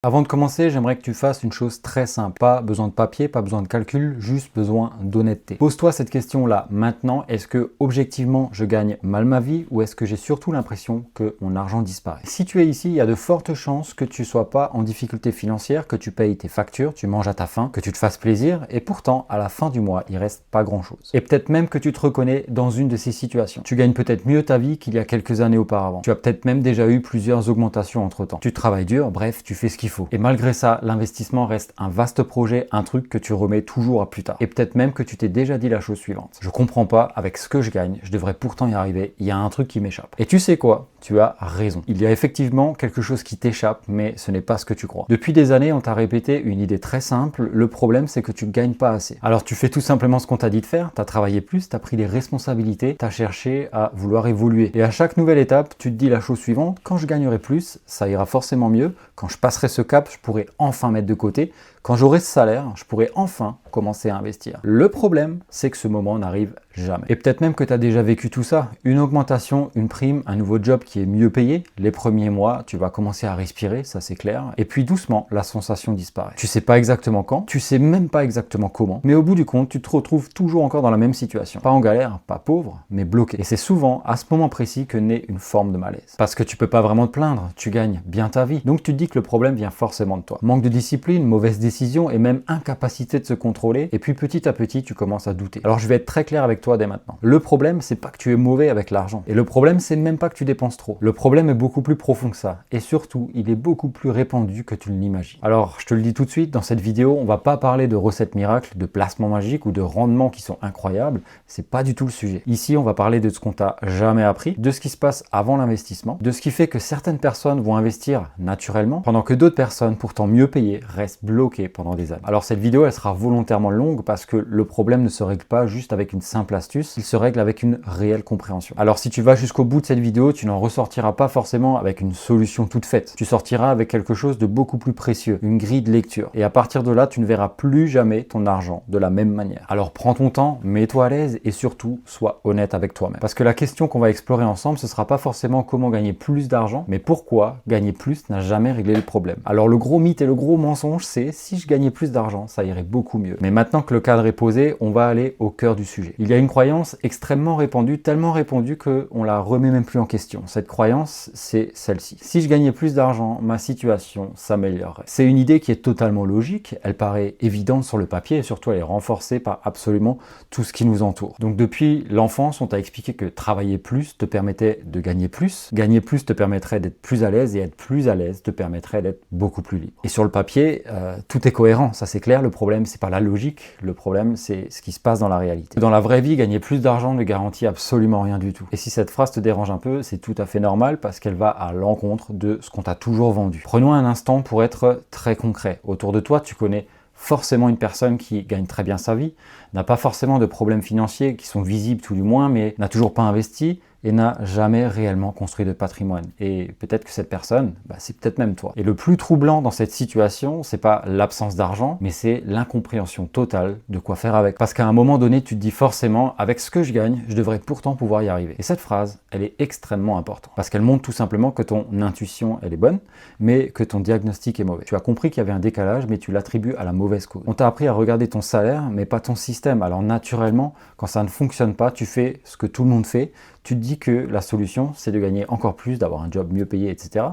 Avant de commencer, j'aimerais que tu fasses une chose très simple. Pas besoin de papier, pas besoin de calcul, juste besoin d'honnêteté. Pose-toi cette question-là maintenant. Est-ce que objectivement je gagne mal ma vie ou est-ce que j'ai surtout l'impression que mon argent disparaît? Si tu es ici, il y a de fortes chances que tu ne sois pas en difficulté financière, que tu payes tes factures, tu manges à ta faim, que tu te fasses plaisir et pourtant à la fin du mois, il reste pas grand-chose. Et peut-être même que tu te reconnais dans une de ces situations. Tu gagnes peut-être mieux ta vie qu'il y a quelques années auparavant. Tu as peut-être même déjà eu plusieurs augmentations entre-temps. Tu travailles dur, bref, tu fais ce qu'il faut. Et malgré ça, l'investissement reste un vaste projet, un truc que tu remets toujours à plus tard. Et peut-être même que tu t'es déjà dit la chose suivante. Je comprends pas, avec ce que je gagne, je devrais pourtant y arriver, il y a un truc qui m'échappe. Et tu sais quoi? Tu as raison. Il y a effectivement quelque chose qui t'échappe, mais ce n'est pas ce que tu crois. Depuis des années, on t'a répété une idée très simple. Le problème, c'est que tu ne gagnes pas assez. Alors tu fais tout simplement ce qu'on t'a dit de faire, tu as travaillé plus, tu as pris des responsabilités, tu as cherché à vouloir évoluer. Et à chaque nouvelle étape, tu te dis la chose suivante, quand je gagnerai plus, ça ira forcément mieux. Quand je passerai ce cap, je pourrai enfin mettre de côté. Quand j'aurai ce salaire, je pourrai enfin commencer à investir. Le problème, c'est que ce moment n'arrive jamais. Et peut-être même que tu as déjà vécu tout ça. Une augmentation, une prime, un nouveau job qui est mieux payé. Les premiers mois, tu vas commencer à respirer, ça c'est clair. Et puis doucement, la sensation disparaît. Tu sais pas exactement quand, tu sais même pas exactement comment. Mais au bout du compte, tu te retrouves toujours encore dans la même situation. Pas en galère, pas pauvre, mais bloqué. Et c'est souvent à ce moment précis que naît une forme de malaise. Parce que tu peux pas vraiment te plaindre, tu gagnes bien ta vie. Donc tu te dis que le problème vient forcément de toi. Manque de discipline, mauvaise décision et même incapacité de se contrôler. Et puis petit à petit, tu commences à douter. Alors je vais être très clair avec toi dès maintenant. Le problème, c'est pas que tu es mauvais avec l'argent. Et le problème, c'est même pas que tu dépenses trop. Le problème est beaucoup plus profond que ça. Et surtout, il est beaucoup plus répandu que tu ne l'imagines. Alors, je te le dis tout de suite, dans cette vidéo, on va pas parler de recettes miracles, de placements magiques ou de rendements qui sont incroyables. C'est pas du tout le sujet. Ici, on va parler de ce qu'on t'a jamais appris, de ce qui se passe avant l'investissement, de ce qui fait que certaines personnes vont investir naturellement, pendant que d'autres personnes, pourtant mieux payées, restent bloquées pendant des années. Alors cette vidéo, elle sera volontairement longue parce que le problème ne se règle pas juste avec une simple astuce, il se règle avec une réelle compréhension. Alors si tu vas jusqu'au bout de cette vidéo, tu n'en ressortiras pas forcément avec une solution toute faite. Tu sortiras avec quelque chose de beaucoup plus précieux, une grille de lecture. Et à partir de là, tu ne verras plus jamais ton argent de la même manière. Alors prends ton temps, mets-toi à l'aise et surtout, sois honnête avec toi-même. Parce que la question qu'on va explorer ensemble, ce sera pas forcément comment gagner plus d'argent, mais pourquoi gagner plus n'a jamais réglé le problème. Alors le gros mythe et le gros mensonge, c'est si je gagnais plus d'argent, ça irait beaucoup mieux. Mais maintenant que le cadre est posé, on va aller au cœur du sujet. Il y a une croyance extrêmement répandue, tellement répandue qu'on la remet même plus en question. Cette croyance, c'est celle-ci. Si je gagnais plus d'argent, ma situation s'améliorerait. C'est une idée qui est totalement logique, elle paraît évidente sur le papier et surtout elle est renforcée par absolument tout ce qui nous entoure. Donc depuis l'enfance, on t'a expliqué que travailler plus te permettait de gagner plus te permettrait d'être plus à l'aise et être plus à l'aise te permettrait d'être beaucoup plus libre. Et sur le papier, tout est cohérent, ça c'est clair. Le problème, c'est pas la logique, le problème, c'est ce qui se passe dans la réalité. Dans la vraie vie, gagner plus d'argent ne garantit absolument rien du tout. Et si cette phrase te dérange un peu, c'est tout à fait normal parce qu'elle va à l'encontre de ce qu'on t'a toujours vendu. Prenons un instant pour être très concret. Autour de toi, tu connais forcément une personne qui gagne très bien sa vie, n'a pas forcément de problèmes financiers qui sont visibles tout du moins, mais n'a toujours pas investi et n'a jamais réellement construit de patrimoine. Et peut-être que cette personne, c'est peut-être même toi. Et le plus troublant dans cette situation, c'est pas l'absence d'argent, mais c'est l'incompréhension totale de quoi faire avec. Parce qu'à un moment donné, tu te dis forcément, avec ce que je gagne, je devrais pourtant pouvoir y arriver. Et cette phrase, elle est extrêmement importante. Parce qu'elle montre tout simplement que ton intuition, elle est bonne, mais que ton diagnostic est mauvais. Tu as compris qu'il y avait un décalage, mais tu l'attribues à la mauvaise cause. On t'a appris à regarder ton salaire, mais pas ton système. Alors naturellement, quand ça ne fonctionne pas, tu fais ce que tout le monde fait. Tu te dis que la solution, c'est de gagner encore plus, d'avoir un job mieux payé, etc.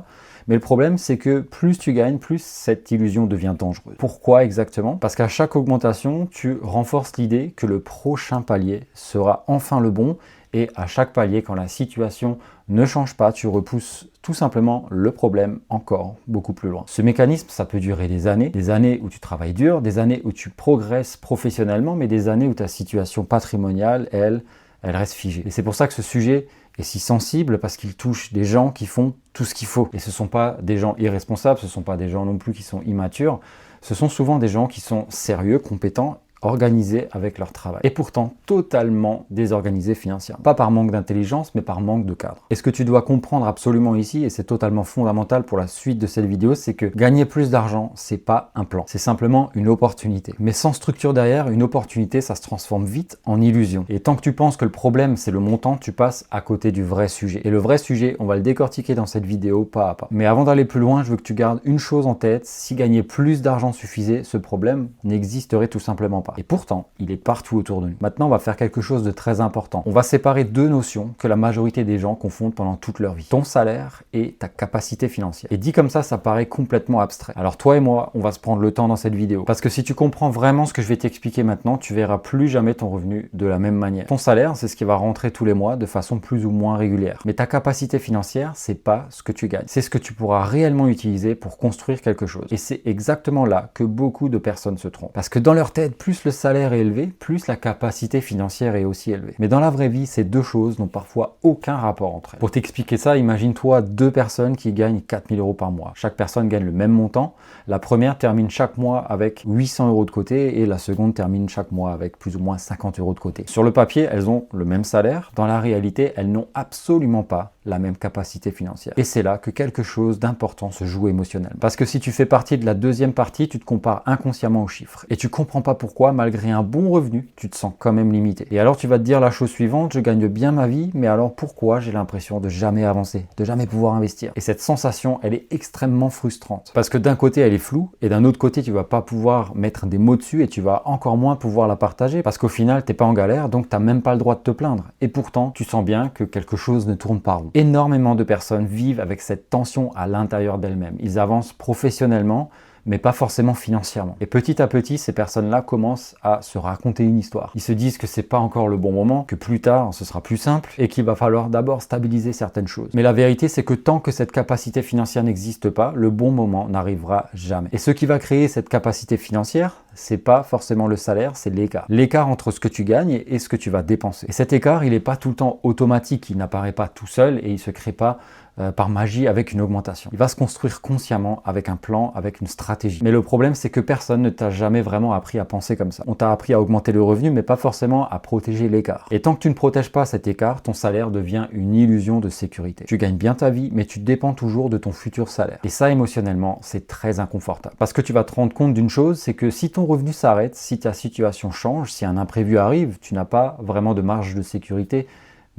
Mais le problème, c'est que plus tu gagnes, plus cette illusion devient dangereuse. Pourquoi exactement? Parce qu'à chaque augmentation, tu renforces l'idée que le prochain palier sera enfin le bon. Et à chaque palier, quand la situation ne change pas, tu repousses tout simplement le problème encore beaucoup plus loin. Ce mécanisme, ça peut durer des années où tu travailles dur, des années où tu progresses professionnellement, mais des années où ta situation patrimoniale, elle reste figée. Et c'est pour ça que ce sujet est si sensible, parce qu'il touche des gens qui font tout ce qu'il faut. Et ce ne sont pas des gens irresponsables, ce ne sont pas des gens non plus qui sont immatures, ce sont souvent des gens qui sont sérieux, compétents, organisés avec leur travail et pourtant totalement désorganisés financièrement. Pas par manque d'intelligence, mais par manque de cadre. Et ce que tu dois comprendre absolument ici, et c'est totalement fondamental pour la suite de cette vidéo, c'est que gagner plus d'argent, c'est pas un plan. C'est simplement une opportunité. Mais sans structure derrière, une opportunité, ça se transforme vite en illusion. Et tant que tu penses que le problème, c'est le montant, tu passes à côté du vrai sujet. Et le vrai sujet, on va le décortiquer dans cette vidéo pas à pas. Mais avant d'aller plus loin, je veux que tu gardes une chose en tête. Si gagner plus d'argent suffisait, ce problème n'existerait tout simplement pas. Et pourtant, il est partout autour de nous. Maintenant, on va faire quelque chose de très important. On va séparer deux notions que la majorité des gens confondent pendant toute leur vie. Ton salaire et ta capacité financière. Et dit comme ça paraît complètement abstrait. Alors toi et moi, on va se prendre le temps dans cette vidéo. Parce que si tu comprends vraiment ce que je vais t'expliquer maintenant, tu verras plus jamais ton revenu de la même manière. Ton salaire, c'est ce qui va rentrer tous les mois de façon plus ou moins régulière. Mais ta capacité financière, c'est pas ce que tu gagnes. C'est ce que tu pourras réellement utiliser pour construire quelque chose. Et c'est exactement là que beaucoup de personnes se trompent. Parce que dans leur tête, plus le salaire est élevé, plus la capacité financière est aussi élevée. Mais dans la vraie vie, ces deux choses n'ont parfois aucun rapport entre elles. Pour t'expliquer ça, imagine-toi deux personnes qui gagnent 4 000 € par mois. Chaque personne gagne le même montant. La première termine chaque mois avec 800 € de côté et la seconde termine chaque mois avec plus ou moins 50 € de côté. Sur le papier, elles ont le même salaire. Dans la réalité, elles n'ont absolument pas la même capacité financière. Et c'est là que quelque chose d'important se joue émotionnellement. Parce que si tu fais partie de la deuxième partie, tu te compares inconsciemment aux chiffres. Et tu comprends pas pourquoi, malgré un bon revenu, tu te sens quand même limité. Et alors tu vas te dire la chose suivante, je gagne bien ma vie, mais alors pourquoi j'ai l'impression de jamais avancer, de jamais pouvoir investir? Et cette sensation, elle est extrêmement frustrante. Parce que d'un côté, elle est floue, et d'un autre côté, tu vas pas pouvoir mettre des mots dessus, et tu vas encore moins pouvoir la partager, parce qu'au final, t'es pas en galère, donc t'as même pas le droit de te plaindre. Et pourtant, tu sens bien que quelque chose ne tourne pas rond. Énormément de personnes vivent avec cette tension à l'intérieur d'elles-mêmes. Ils avancent professionnellement, mais pas forcément financièrement. Et petit à petit, ces personnes-là commencent à se raconter une histoire. Ils se disent que c'est pas encore le bon moment, que plus tard, ce sera plus simple et qu'il va falloir d'abord stabiliser certaines choses. Mais la vérité, c'est que tant que cette capacité financière n'existe pas, le bon moment n'arrivera jamais. Et ce qui va créer cette capacité financière, c'est pas forcément le salaire, c'est l'écart. L'écart entre ce que tu gagnes et ce que tu vas dépenser. Et cet écart, il n'est pas tout le temps automatique, il n'apparaît pas tout seul et il se crée pas par magie avec une augmentation. Il va se construire consciemment avec un plan, avec une stratégie. Mais le problème, c'est que personne ne t'a jamais vraiment appris à penser comme ça. On t'a appris à augmenter le revenu, mais pas forcément à protéger l'écart. Et tant que tu ne protèges pas cet écart, ton salaire devient une illusion de sécurité. Tu gagnes bien ta vie, mais tu dépends toujours de ton futur salaire. Et ça, émotionnellement, c'est très inconfortable. Parce que tu vas te rendre compte d'une chose, c'est que si ton revenu s'arrête, si ta situation change, si un imprévu arrive, tu n'as pas vraiment de marge de sécurité,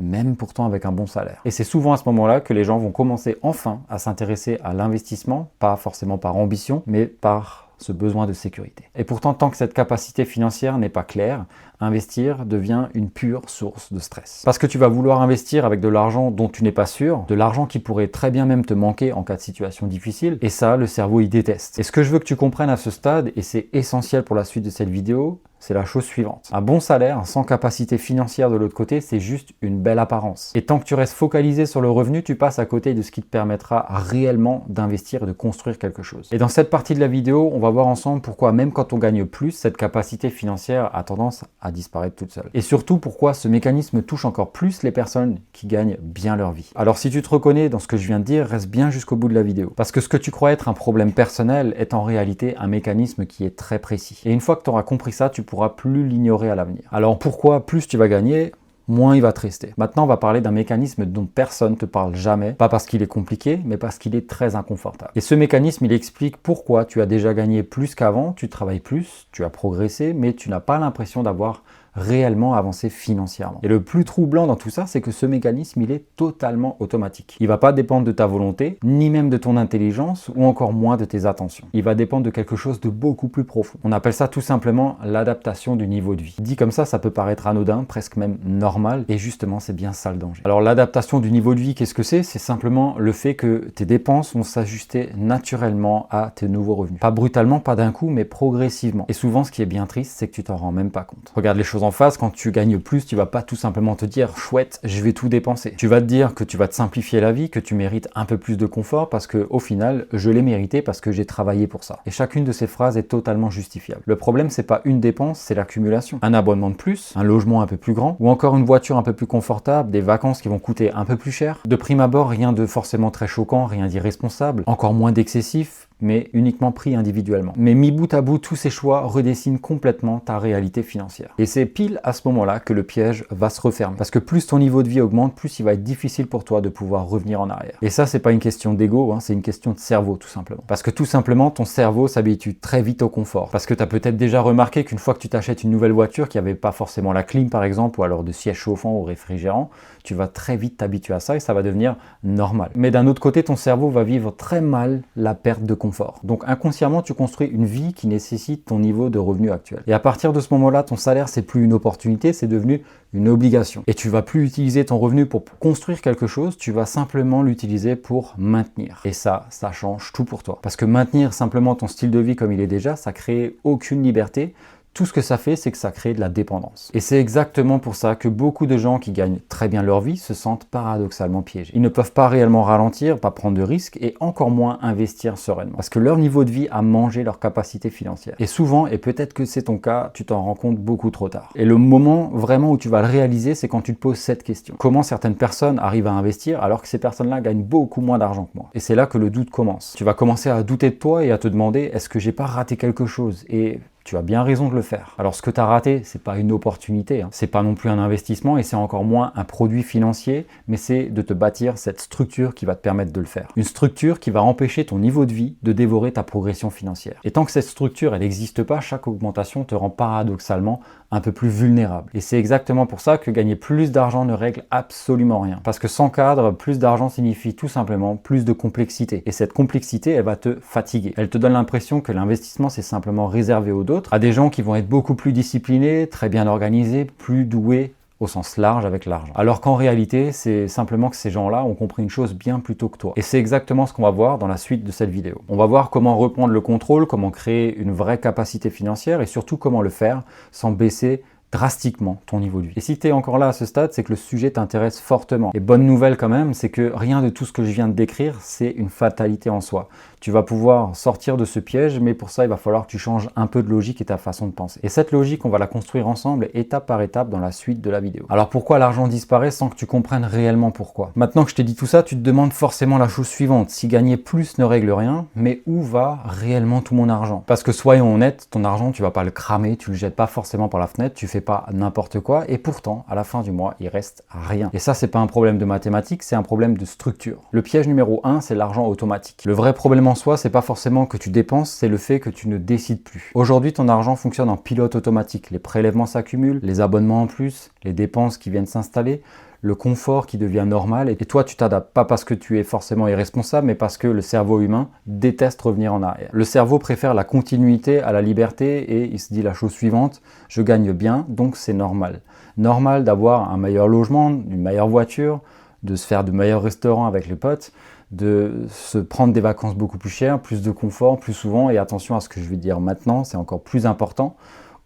même pourtant avec un bon salaire. Et c'est souvent à ce moment-là que les gens vont commencer enfin à s'intéresser à l'investissement, pas forcément par ambition, mais par ce besoin de sécurité. Et pourtant, tant que cette capacité financière n'est pas claire, investir devient une pure source de stress. Parce que tu vas vouloir investir avec de l'argent dont tu n'es pas sûr, de l'argent qui pourrait très bien même te manquer en cas de situation difficile, et ça, le cerveau, il déteste. Et ce que je veux que tu comprennes à ce stade, et c'est essentiel pour la suite de cette vidéo, c'est la chose suivante. Un bon salaire sans capacité financière de l'autre côté, c'est juste une belle apparence. Et tant que tu restes focalisé sur le revenu, tu passes à côté de ce qui te permettra réellement d'investir et de construire quelque chose. Et dans cette partie de la vidéo, on va voir ensemble pourquoi même quand on gagne plus, cette capacité financière a tendance à disparaître toute seule. Et surtout pourquoi ce mécanisme touche encore plus les personnes qui gagnent bien leur vie. Alors si tu te reconnais dans ce que je viens de dire, reste bien jusqu'au bout de la vidéo. Parce que ce que tu crois être un problème personnel est en réalité un mécanisme qui est très précis. Et une fois que tu auras compris ça, tu pourras plus l'ignorer à l'avenir. Alors pourquoi plus tu vas gagner, moins il va te rester. Maintenant, on va parler d'un mécanisme dont personne ne te parle jamais, pas parce qu'il est compliqué, mais parce qu'il est très inconfortable. Et ce mécanisme, il explique pourquoi tu as déjà gagné plus qu'avant, tu travailles plus, tu as progressé, mais tu n'as pas l'impression d'avoir réellement avancé financièrement. Et le plus troublant dans tout ça, c'est que ce mécanisme, il est totalement automatique. Il ne va pas dépendre de ta volonté, ni même de ton intelligence, ou encore moins de tes attentions. Il va dépendre de quelque chose de beaucoup plus profond. On appelle ça tout simplement l'adaptation du niveau de vie. Dit comme ça peut paraître anodin, presque même normal, et justement, c'est bien ça le danger. Alors l'adaptation du niveau de vie, qu'est-ce que c'est? C'est simplement le fait que tes dépenses vont s'ajuster naturellement à tes nouveaux revenus. Pas brutalement, pas d'un coup, mais progressivement. Et souvent, ce qui est bien triste, c'est que tu t'en rends même pas compte. Regarde les choses en face, quand tu gagnes plus, tu vas pas tout simplement te dire chouette, je vais tout dépenser. Tu vas te dire que tu vas te simplifier la vie, que tu mérites un peu plus de confort parce que au final, je l'ai mérité parce que j'ai travaillé pour ça. Et chacune de ces phrases est totalement justifiable. Le problème, c'est pas une dépense, c'est l'accumulation. Un abonnement de plus, un logement un peu plus grand, ou encore une voiture un peu plus confortable, des vacances qui vont coûter un peu plus cher. De prime abord, rien de forcément très choquant, rien d'irresponsable, encore moins d'excessif, mais uniquement pris individuellement. Mais mis bout à bout, tous ces choix redessinent complètement ta réalité financière. Et c'est pile à ce moment-là que le piège va se refermer. Parce que plus ton niveau de vie augmente, plus il va être difficile pour toi de pouvoir revenir en arrière. Et ça, c'est pas une question d'ego, c'est une question de cerveau tout simplement. Parce que tout simplement, ton cerveau s'habitue très vite au confort. Parce que tu as peut-être déjà remarqué qu'une fois que tu t'achètes une nouvelle voiture qui n'avait pas forcément la clim par exemple, ou alors de siège chauffant ou réfrigérant, tu vas très vite t'habituer à ça et ça va devenir normal. Mais d'un autre côté, ton cerveau va vivre très mal la perte de confort. Donc inconsciemment, tu construis une vie qui nécessite ton niveau de revenu actuel. Et à partir de ce moment-là, ton salaire, c'est plus une opportunité, c'est devenu une obligation. Et tu vas plus utiliser ton revenu pour construire quelque chose, tu vas simplement l'utiliser pour maintenir. Et ça change tout pour toi. Parce que maintenir simplement ton style de vie comme il est déjà, ça crée aucune liberté. Tout ce que ça fait, c'est que ça crée de la dépendance. Et c'est exactement pour ça que beaucoup de gens qui gagnent très bien leur vie se sentent paradoxalement piégés. Ils ne peuvent pas réellement ralentir, pas prendre de risques et encore moins investir sereinement. Parce que leur niveau de vie a mangé leur capacité financière. Et souvent, et peut-être que c'est ton cas, tu t'en rends compte beaucoup trop tard. Et le moment vraiment où tu vas le réaliser, c'est quand tu te poses cette question. Comment certaines personnes arrivent à investir alors que ces personnes-là gagnent beaucoup moins d'argent que moi? Et c'est là que le doute commence. Tu vas commencer à douter de toi et à te demander, est-ce que j'ai pas raté quelque chose? Et tu as bien raison de le faire. Alors ce que tu as raté, c'est pas une opportunité, c'est pas non plus un investissement et c'est encore moins un produit financier, mais c'est de te bâtir cette structure qui va te permettre de le faire. Une structure qui va empêcher ton niveau de vie de dévorer ta progression financière. Et tant que cette structure, elle n'existe pas, chaque augmentation te rend paradoxalement un peu plus vulnérable. Et c'est exactement pour ça que gagner plus d'argent ne règle absolument rien. Parce que sans cadre, plus d'argent signifie tout simplement plus de complexité. Et cette complexité, elle va te fatiguer. Elle te donne l'impression que l'investissement, c'est simplement réservé aux autres, à des gens qui vont être beaucoup plus disciplinés, très bien organisés, plus doués au sens large avec l'argent. Alors qu'en réalité, c'est simplement que ces gens-là ont compris une chose bien plus tôt que toi. Et c'est exactement ce qu'on va voir dans la suite de cette vidéo. On va voir comment reprendre le contrôle, comment créer une vraie capacité financière et surtout comment le faire sans baisser drastiquement ton niveau de vie. Et si tu es encore là à ce stade, c'est que le sujet t'intéresse fortement. Et bonne nouvelle quand même, c'est que rien de tout ce que je viens de décrire, c'est une fatalité en soi. Tu vas pouvoir sortir de ce piège, mais pour ça, il va falloir que tu changes un peu de logique et ta façon de penser. Et cette logique, on va la construire ensemble, étape par étape, dans la suite de la vidéo. Alors pourquoi l'argent disparaît sans que tu comprennes réellement pourquoi? Maintenant que je t'ai dit tout ça, tu te demandes forcément la chose suivante. Si gagner plus ne règle rien, mais où va réellement tout mon argent? Parce que soyons honnêtes, ton argent, tu vas pas le cramer, tu le jettes pas forcément par la fenêtre, tu fais pas n'importe quoi, et pourtant, à la fin du mois, il reste rien. Et ça, c'est pas un problème de mathématiques, c'est un problème de structure. Le piège numéro 1, c'est l'argent automatique. Le vrai problème en soi, c'est pas forcément que tu dépenses, c'est le fait que tu ne décides plus. Aujourd'hui, ton argent fonctionne en pilote automatique. Les prélèvements s'accumulent, les abonnements en plus, les dépenses qui viennent s'installer, le confort qui devient normal, et toi tu t'adaptes, pas parce que tu es forcément irresponsable, mais parce que le cerveau humain déteste revenir en arrière. Le cerveau préfère la continuité à la liberté et il se dit la chose suivante, je gagne bien, donc c'est normal. Normal d'avoir un meilleur logement, une meilleure voiture, de se faire de meilleurs restaurants avec les potes, de se prendre des vacances beaucoup plus chères, plus de confort, plus souvent, et attention à ce que je vais dire maintenant, c'est encore plus important.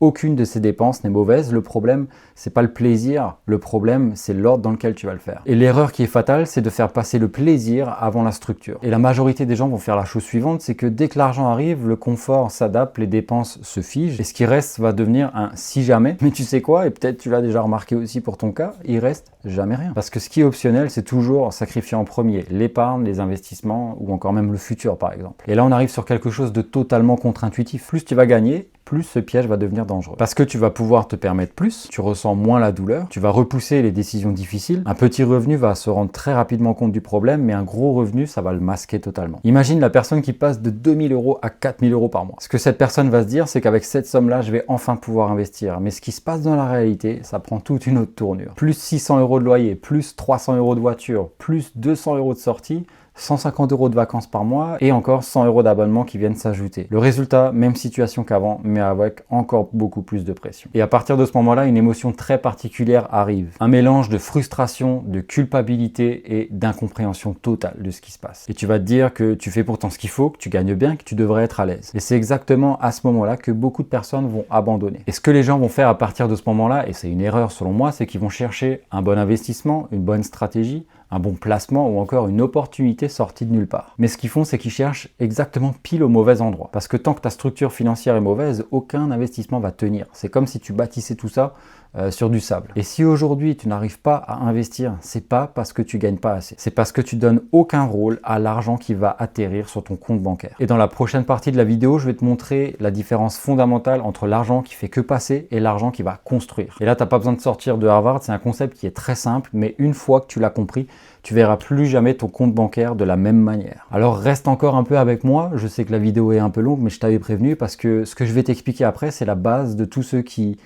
Aucune de ces dépenses n'est mauvaise. Le problème, c'est pas le plaisir. Le problème, c'est l'ordre dans lequel tu vas le faire. Et l'erreur qui est fatale, c'est de faire passer le plaisir avant la structure. Et la majorité des gens vont faire la chose suivante, c'est que dès que l'argent arrive, le confort s'adapte, les dépenses se figent, et ce qui reste va devenir un si jamais. Mais tu sais quoi, et peut-être tu l'as déjà remarqué aussi pour ton cas, il reste jamais rien. Parce que ce qui est optionnel, c'est toujours sacrifier en premier l'épargne, les investissements, ou encore même le futur par exemple. Et là, on arrive sur quelque chose de totalement contre-intuitif. Plus tu vas gagner, plus ce piège va devenir dangereux. Parce que tu vas pouvoir te permettre plus, tu ressens moins la douleur, tu vas repousser les décisions difficiles. Un petit revenu va se rendre très rapidement compte du problème, mais un gros revenu, ça va le masquer totalement. Imagine la personne qui passe de 2000 € à 4000 € par mois. Ce que cette personne va se dire, c'est qu'avec cette somme-là, je vais enfin pouvoir investir. Mais ce qui se passe dans la réalité, ça prend toute une autre tournure. Plus 600 € de loyer, plus 300 € de voiture, plus 200 € de sortie, 150 € de vacances par mois et encore 100 € d'abonnement qui viennent s'ajouter. Le résultat, même situation qu'avant, mais avec encore beaucoup plus de pression. Et à partir de ce moment-là, une émotion très particulière arrive. Un mélange de frustration, de culpabilité et d'incompréhension totale de ce qui se passe. Et tu vas te dire que tu fais pourtant ce qu'il faut, que tu gagnes bien, que tu devrais être à l'aise. Et c'est exactement à ce moment-là que beaucoup de personnes vont abandonner. Et ce que les gens vont faire à partir de ce moment-là, et c'est une erreur selon moi, c'est qu'ils vont chercher un bon investissement, une bonne stratégie, un bon placement ou encore une opportunité sortie de nulle part. Mais ce qu'ils font, c'est qu'ils cherchent exactement pile au mauvais endroit. Parce que tant que ta structure financière est mauvaise, aucun investissement va tenir. C'est comme si tu bâtissais tout ça sur du sable. Et si aujourd'hui tu n'arrives pas à investir, c'est pas parce que tu gagnes pas assez. C'est parce que tu donnes aucun rôle à l'argent qui va atterrir sur ton compte bancaire. Et dans la prochaine partie de la vidéo, je vais te montrer la différence fondamentale entre l'argent qui fait que passer et l'argent qui va construire. Et là, tu n'as pas besoin de sortir de Harvard, c'est un concept qui est très simple, mais une fois que tu l'as compris, tu verras plus jamais ton compte bancaire de la même manière. Alors reste encore un peu avec moi, je sais que la vidéo est un peu longue, mais je t'avais prévenu parce que ce que je vais t'expliquer après, c'est la base de tous ceux qui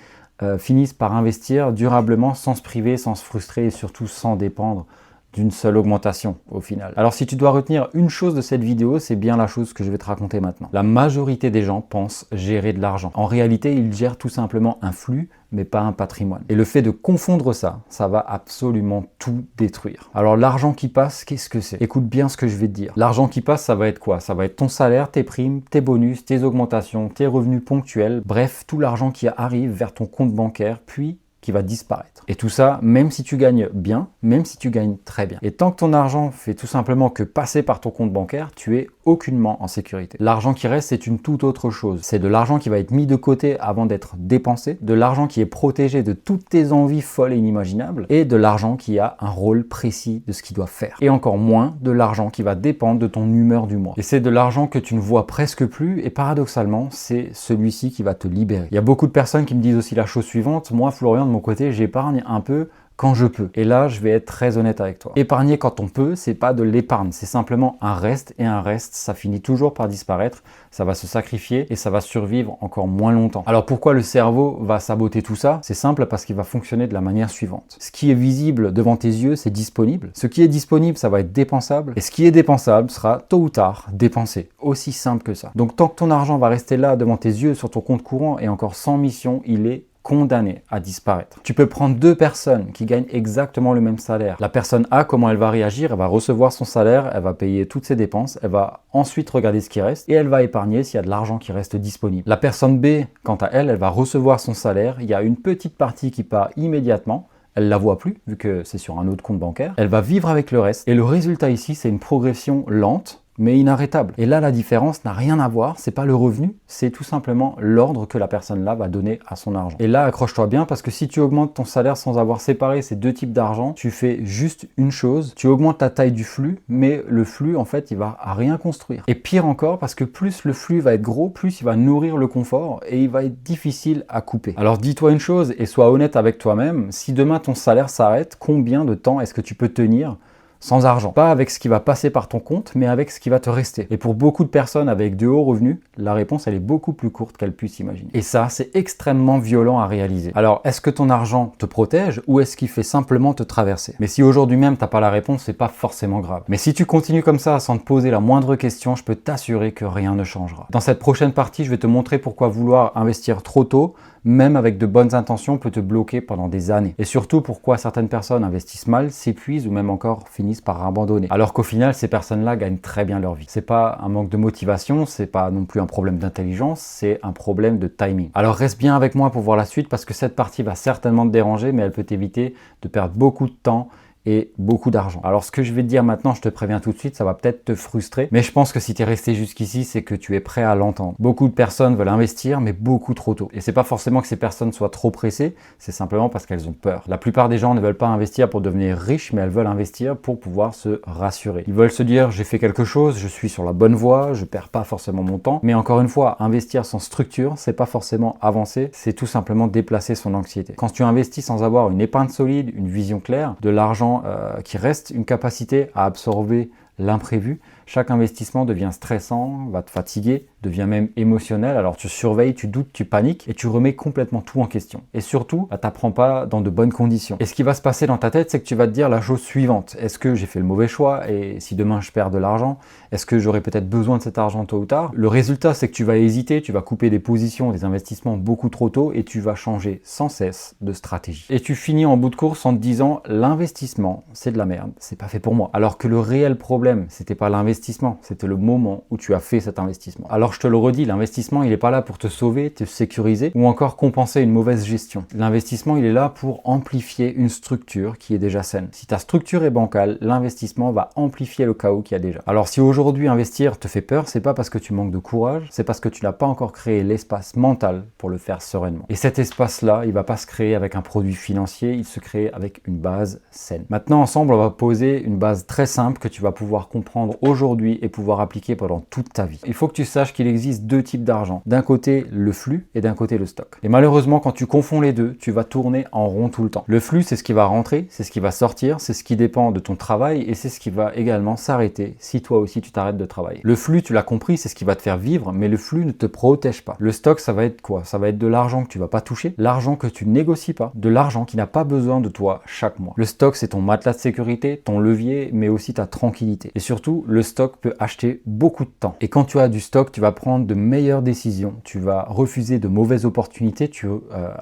finissent par investir durablement sans se priver, sans se frustrer et surtout sans dépendre d'une seule augmentation au final. Alors si tu dois retenir une chose de cette vidéo, c'est bien la chose que je vais te raconter maintenant. La majorité des gens pensent gérer de l'argent. En réalité, ils gèrent tout simplement un flux, mais pas un patrimoine. Et le fait de confondre ça, ça va absolument tout détruire. Alors l'argent qui passe, qu'est-ce que c'est? Écoute bien ce que je vais te dire. L'argent qui passe, ça va être quoi? Ça va être ton salaire, tes primes, tes bonus, tes augmentations, tes revenus ponctuels, bref, tout l'argent qui arrive vers ton compte bancaire, puis qui va disparaître. Et tout ça, même si tu gagnes bien, même si tu gagnes très bien. Et tant que ton argent fait tout simplement que passer par ton compte bancaire, tu es aucunement en sécurité. L'argent qui reste, c'est une toute autre chose. C'est de l'argent qui va être mis de côté avant d'être dépensé, de l'argent qui est protégé de toutes tes envies folles et inimaginables, et de l'argent qui a un rôle précis de ce qu'il doit faire. Et encore moins de l'argent qui va dépendre de ton humeur du mois. Et c'est de l'argent que tu ne vois presque plus, et paradoxalement, c'est celui-ci qui va te libérer. Il y a beaucoup de personnes qui me disent aussi la chose suivante: moi, Florian, de mon côté, j'épargne un peu quand je peux. Et là, je vais être très honnête avec toi. Épargner quand on peut, c'est pas de l'épargne, c'est simplement un reste, et un reste, ça finit toujours par disparaître, ça va se sacrifier et ça va survivre encore moins longtemps. Alors pourquoi le cerveau va saboter tout ça? C'est simple, parce qu'il va fonctionner de la manière suivante. Ce qui est visible devant tes yeux, c'est disponible. Ce qui est disponible, ça va être dépensable. Et ce qui est dépensable sera tôt ou tard dépensé. Aussi simple que ça. Donc tant que ton argent va rester là devant tes yeux sur ton compte courant et encore sans mission, il est condamné à disparaître. Tu peux prendre deux personnes qui gagnent exactement le même salaire. La personne A, comment elle va réagir? Elle va recevoir son salaire, elle va payer toutes ses dépenses, elle va ensuite regarder ce qui reste et elle va épargner s'il y a de l'argent qui reste disponible. La personne B, quant à elle, elle va recevoir son salaire, il y a une petite partie qui part immédiatement. Elle ne la voit plus, vu que c'est sur un autre compte bancaire. Elle va vivre avec le reste. Et le résultat ici, c'est une progression lente, mais inarrêtable. Et là, la différence n'a rien à voir, c'est pas le revenu, c'est tout simplement l'ordre que la personne là va donner à son argent. Et là, accroche-toi bien, parce que si tu augmentes ton salaire sans avoir séparé ces deux types d'argent, tu fais juste une chose, tu augmentes la taille du flux, mais le flux, en fait, il va à rien construire. Et pire encore, parce que plus le flux va être gros, plus il va nourrir le confort, et il va être difficile à couper. Alors dis-toi une chose, et sois honnête avec toi-même, si demain ton salaire s'arrête, combien de temps est-ce que tu peux tenir sans argent? Pas avec ce qui va passer par ton compte, mais avec ce qui va te rester. Et pour beaucoup de personnes avec de hauts revenus, la réponse elle est beaucoup plus courte qu'elles puissent imaginer. Et ça, c'est extrêmement violent à réaliser. Alors, est-ce que ton argent te protège ou est-ce qu'il fait simplement te traverser? Mais si aujourd'hui même t'as pas la réponse, c'est pas forcément grave. Mais si tu continues comme ça sans te poser la moindre question, je peux t'assurer que rien ne changera. Dans cette prochaine partie, je vais te montrer pourquoi vouloir investir trop tôt, même avec de bonnes intentions, peut te bloquer pendant des années. Et surtout, pourquoi certaines personnes investissent mal, s'épuisent ou même encore finissent par abandonner. Alors qu'au final, ces personnes-là gagnent très bien leur vie. C'est pas un manque de motivation, c'est pas non plus un problème d'intelligence, c'est un problème de timing. Alors reste bien avec moi pour voir la suite, parce que cette partie va certainement te déranger, mais elle peut t'éviter de perdre beaucoup de temps et beaucoup d'argent. Alors ce que je vais te dire maintenant, je te préviens tout de suite, ça va peut-être te frustrer, mais je pense que si tu es resté jusqu'ici, c'est que tu es prêt à l'entendre. Beaucoup de personnes veulent investir, mais beaucoup trop tôt. Et c'est pas forcément que ces personnes soient trop pressées, c'est simplement parce qu'elles ont peur. La plupart des gens ne veulent pas investir pour devenir riches, mais elles veulent investir pour pouvoir se rassurer. Ils veulent se dire, j'ai fait quelque chose, je suis sur la bonne voie, je perds pas forcément mon temps. Mais encore une fois, investir sans structure, c'est pas forcément avancer, c'est tout simplement déplacer son anxiété. Quand tu investis sans avoir une épargne solide, une vision claire, de l'argent qui reste, une capacité à absorber l'imprévu, chaque investissement devient stressant, va te fatiguer, devient même émotionnel. Alors tu surveilles, tu doutes, tu paniques et tu remets complètement tout en question. Et surtout, tu n'apprends pas dans de bonnes conditions. Et ce qui va se passer dans ta tête, c'est que tu vas te dire la chose suivante: est-ce que j'ai fait le mauvais choix? Et si demain je perds de l'argent, est-ce que j'aurai peut-être besoin de cet argent tôt ou tard? Le résultat, c'est que tu vas hésiter, tu vas couper des positions, des investissements beaucoup trop tôt et tu vas changer sans cesse de stratégie. Et tu finis en bout de course en te disant l'investissement, c'est de la merde, c'est pas fait pour moi. Alors que le réel problème, c'était pas l'investissement, investissement, c'était le moment où tu as fait cet investissement. Alors je te le redis, l'investissement, il n'est pas là pour te sauver, te sécuriser ou encore compenser une mauvaise gestion. L'investissement, il est là pour amplifier une structure qui est déjà saine. Si ta structure est bancale, l'investissement va amplifier le chaos qu'il y a déjà. Alors si aujourd'hui investir te fait peur, c'est pas parce que tu manques de courage, c'est parce que tu n'as pas encore créé l'espace mental pour le faire sereinement. Et cet espace-là, il va pas se créer avec un produit financier, il se crée avec une base saine. Maintenant, ensemble, on va poser une base très simple que tu vas pouvoir comprendre aujourd'hui et pouvoir appliquer pendant toute ta vie. Il faut que tu saches qu'il existe deux types d'argent. D'un côté, le flux et d'un côté, le stock. Et malheureusement, quand tu confonds les deux, tu vas tourner en rond tout le temps. Le flux, c'est ce qui va rentrer, c'est ce qui va sortir, c'est ce qui dépend de ton travail et c'est ce qui va également s'arrêter si toi aussi tu t'arrêtes de travailler. Le flux, tu l'as compris, c'est ce qui va te faire vivre, mais le flux ne te protège pas. Le stock, ça va être quoi? Ça va être de l'argent que tu vas pas toucher, l'argent que tu négocies pas, de l'argent qui n'a pas besoin de toi chaque mois. Le stock, c'est ton matelas de sécurité, ton levier, mais aussi ta tranquillité. Et surtout, le stock peut acheter beaucoup de temps. Et quand tu as du stock, tu vas prendre de meilleures décisions, tu vas refuser de mauvaises opportunités, tu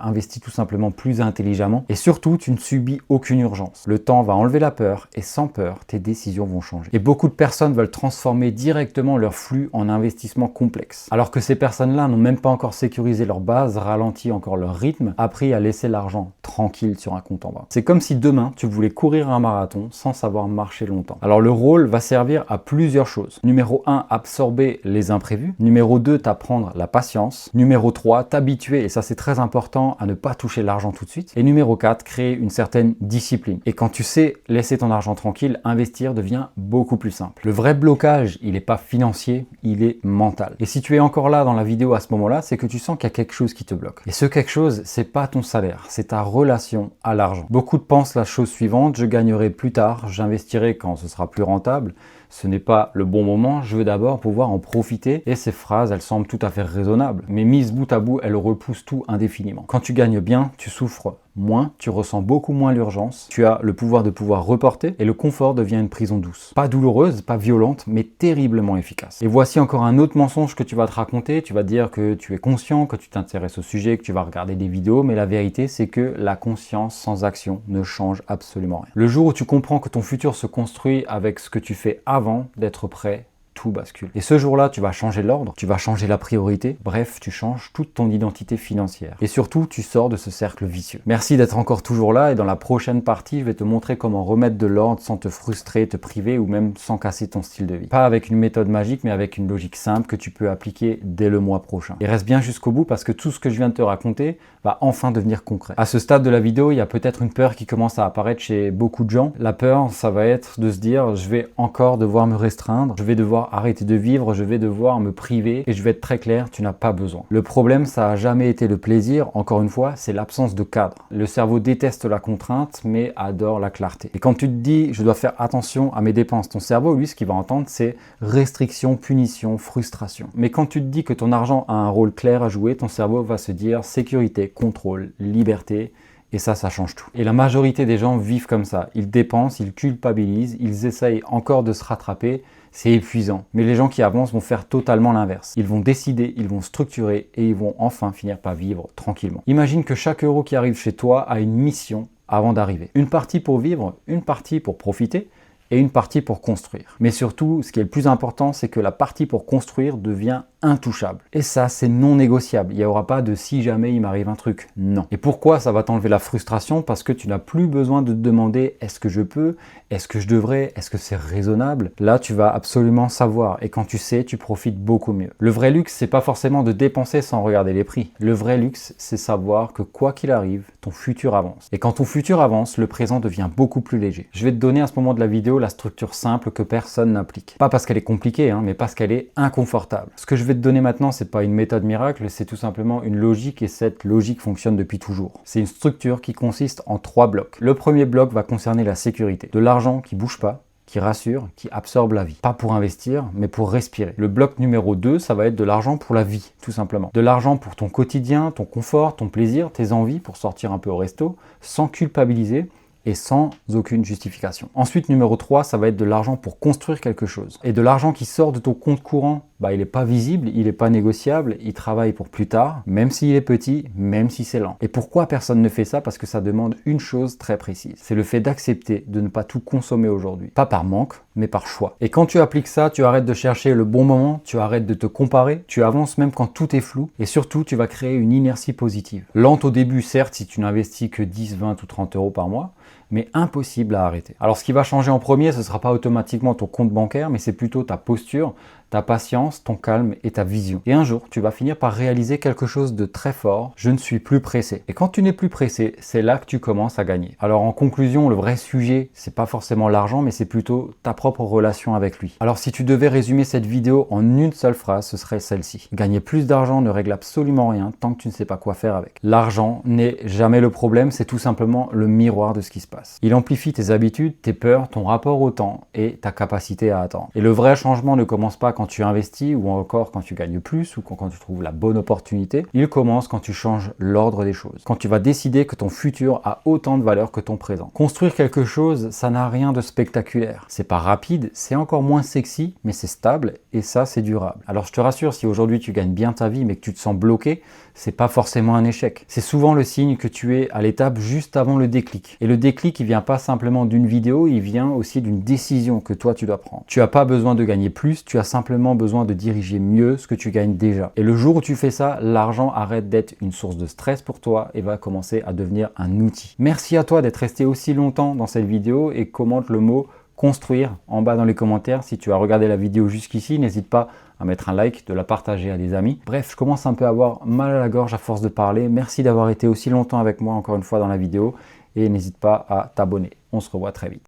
investis tout simplement plus intelligemment et surtout, tu ne subis aucune urgence. Le temps va enlever la peur et sans peur, tes décisions vont changer. Et beaucoup de personnes veulent transformer directement leur flux en investissement complexe. Alors que ces personnes-là n'ont même pas encore sécurisé leur base, ralenti encore leur rythme, appris à laisser l'argent tranquille sur un compte en banque. C'est comme si demain, tu voulais courir un marathon sans savoir marcher longtemps. Alors le rôle va servir à plusieurs choses. Numéro 1, absorber les imprévus. Numéro 2, t'apprendre la patience. Numéro 3, t'habituer, et ça c'est très important, à ne pas toucher l'argent tout de suite. Et numéro 4, créer une certaine discipline. Et quand tu sais laisser ton argent tranquille, investir devient beaucoup plus simple. Le vrai blocage, il n'est pas financier, il est mental. Et si tu es encore là dans la vidéo à ce moment-là, c'est que tu sens qu'il y a quelque chose qui te bloque. Et ce quelque chose, c'est pas ton salaire, c'est ta relation à l'argent. Beaucoup pensent la chose suivante: je gagnerai plus tard, j'investirai quand ce sera plus rentable. Ce n'est pas le bon moment, je veux d'abord pouvoir en profiter. Et ces phrases, elles semblent tout à fait raisonnables, mais mises bout à bout, elles repoussent tout indéfiniment. Quand tu gagnes bien, tu souffres moins, tu ressens beaucoup moins l'urgence, tu as le pouvoir de pouvoir reporter et le confort devient une prison douce. Pas douloureuse, pas violente, mais terriblement efficace. Et voici encore un autre mensonge que tu vas te raconter. Tu vas dire que tu es conscient, que tu t'intéresses au sujet, que tu vas regarder des vidéos, mais la vérité, c'est que la conscience sans action ne change absolument rien. Le jour où tu comprends que ton futur se construit avec ce que tu fais avant d'être prêt, tout bascule. Et ce jour-là, tu vas changer l'ordre, tu vas changer la priorité, bref, tu changes toute ton identité financière. Et surtout, tu sors de ce cercle vicieux. Merci d'être encore toujours là et dans la prochaine partie, je vais te montrer comment remettre de l'ordre sans te frustrer, te priver ou même sans casser ton style de vie. Pas avec une méthode magique, mais avec une logique simple que tu peux appliquer dès le mois prochain. Et reste bien jusqu'au bout parce que tout ce que je viens de te raconter va enfin devenir concret. À ce stade de la vidéo, il y a peut-être une peur qui commence à apparaître chez beaucoup de gens. La peur, ça va être de se dire, je vais encore devoir me restreindre, je vais devoir arrêter de vivre, je vais devoir me priver et je vais être très clair, tu n'as pas besoin. Le problème, ça n'a jamais été le plaisir, encore une fois, c'est l'absence de cadre. Le cerveau déteste la contrainte, mais adore la clarté. Et quand tu te dis, je dois faire attention à mes dépenses, ton cerveau, lui, ce qu'il va entendre, c'est restriction, punition, frustration. Mais quand tu te dis que ton argent a un rôle clair à jouer, ton cerveau va se dire sécurité, contrôle, liberté. Et ça change tout. Et la majorité des gens vivent comme ça. Ils dépensent, ils culpabilisent, ils essayent encore de se rattraper. C'est épuisant. Mais les gens qui avancent vont faire totalement l'inverse. Ils vont décider, ils vont structurer et ils vont enfin finir par vivre tranquillement. Imagine que chaque euro qui arrive chez toi a une mission avant d'arriver. Une partie pour vivre, une partie pour profiter et une partie pour construire. Mais surtout, ce qui est le plus important, c'est que la partie pour construire devient intouchable. Et ça, c'est non négociable. Il n'y aura pas de si jamais il m'arrive un truc. Non. Et pourquoi ça va t'enlever la frustration? Parce que tu n'as plus besoin de te demander est-ce que je peux? Est-ce que je devrais? Est-ce que c'est raisonnable? Là, tu vas absolument savoir. Et quand tu sais, tu profites beaucoup mieux. Le vrai luxe, c'est pas forcément de dépenser sans regarder les prix. Le vrai luxe, c'est savoir que quoi qu'il arrive, ton futur avance. Et quand ton futur avance, le présent devient beaucoup plus léger. Je vais te donner à ce moment de la vidéo la structure simple que personne n'applique. Pas parce qu'elle est compliquée, mais parce qu'elle est inconfortable. Ce que je vais te donner maintenant, c'est pas une méthode miracle, c'est tout simplement une logique et cette logique fonctionne depuis toujours. C'est une structure qui consiste en 3 blocs. Le premier bloc va concerner la sécurité. De l'argent qui bouge pas, qui rassure, qui absorbe la vie. Pas pour investir, mais pour respirer. Le bloc numéro 2, ça va être de l'argent pour la vie, tout simplement. De l'argent pour ton quotidien, ton confort, ton plaisir, tes envies, pour sortir un peu au resto, sans culpabiliser et sans aucune justification. Ensuite, numéro 3, ça va être de l'argent pour construire quelque chose. Et de l'argent qui sort de ton compte courant, il n'est pas visible, il n'est pas négociable, il travaille pour plus tard, même s'il est petit, même si c'est lent. Et pourquoi personne ne fait ça? Parce que ça demande une chose très précise. C'est le fait d'accepter de ne pas tout consommer aujourd'hui. Pas par manque, mais par choix. Et quand tu appliques ça, tu arrêtes de chercher le bon moment, tu arrêtes de te comparer, tu avances même quand tout est flou et surtout, tu vas créer une inertie positive. Lente au début, certes, si tu n'investis que 10, 20 ou 30 euros par mois, mais impossible à arrêter. Alors ce qui va changer en premier, ce ne sera pas automatiquement ton compte bancaire, mais c'est plutôt ta posture, ta patience, ton calme et ta vision. Et un jour, tu vas finir par réaliser quelque chose de très fort, je ne suis plus pressé. Et quand tu n'es plus pressé, c'est là que tu commences à gagner. Alors en conclusion, le vrai sujet, c'est pas forcément l'argent, mais c'est plutôt ta propre relation avec lui. Alors si tu devais résumer cette vidéo en une seule phrase, ce serait celle-ci. Gagner plus d'argent ne règle absolument rien tant que tu ne sais pas quoi faire avec. L'argent n'est jamais le problème, c'est tout simplement le miroir de ce qui se passe. Il amplifie tes habitudes, tes peurs, ton rapport au temps et ta capacité à attendre. Et le vrai changement ne commence pas quand tu investis ou encore quand tu gagnes plus ou quand tu trouves la bonne opportunité. Il commence quand tu changes l'ordre des choses. Quand tu vas décider que ton futur a autant de valeur que ton présent. Construire quelque chose, ça n'a rien de spectaculaire. C'est pas rapide, c'est encore moins sexy, mais c'est stable et ça, c'est durable. Alors je te rassure, si aujourd'hui tu gagnes bien ta vie mais que tu te sens bloqué, c'est pas forcément un échec. C'est souvent le signe que tu es à l'étape juste avant le déclic. Et le déclic, il vient pas simplement d'une vidéo, il vient aussi d'une décision que toi tu dois prendre. Tu n'as pas besoin de gagner plus, tu as simplement besoin de diriger mieux ce que tu gagnes déjà. Et le jour où tu fais ça, l'argent arrête d'être une source de stress pour toi et va commencer à devenir un outil. Merci à toi d'être resté aussi longtemps dans cette vidéo et commente le mot construire en bas dans les commentaires. Si tu as regardé la vidéo jusqu'ici, n'hésite pas à mettre un like, de la partager à des amis. Bref, je commence un peu à avoir mal à la gorge à force de parler. Merci d'avoir été aussi longtemps avec moi encore une fois dans la vidéo et n'hésite pas à t'abonner. On se revoit très vite.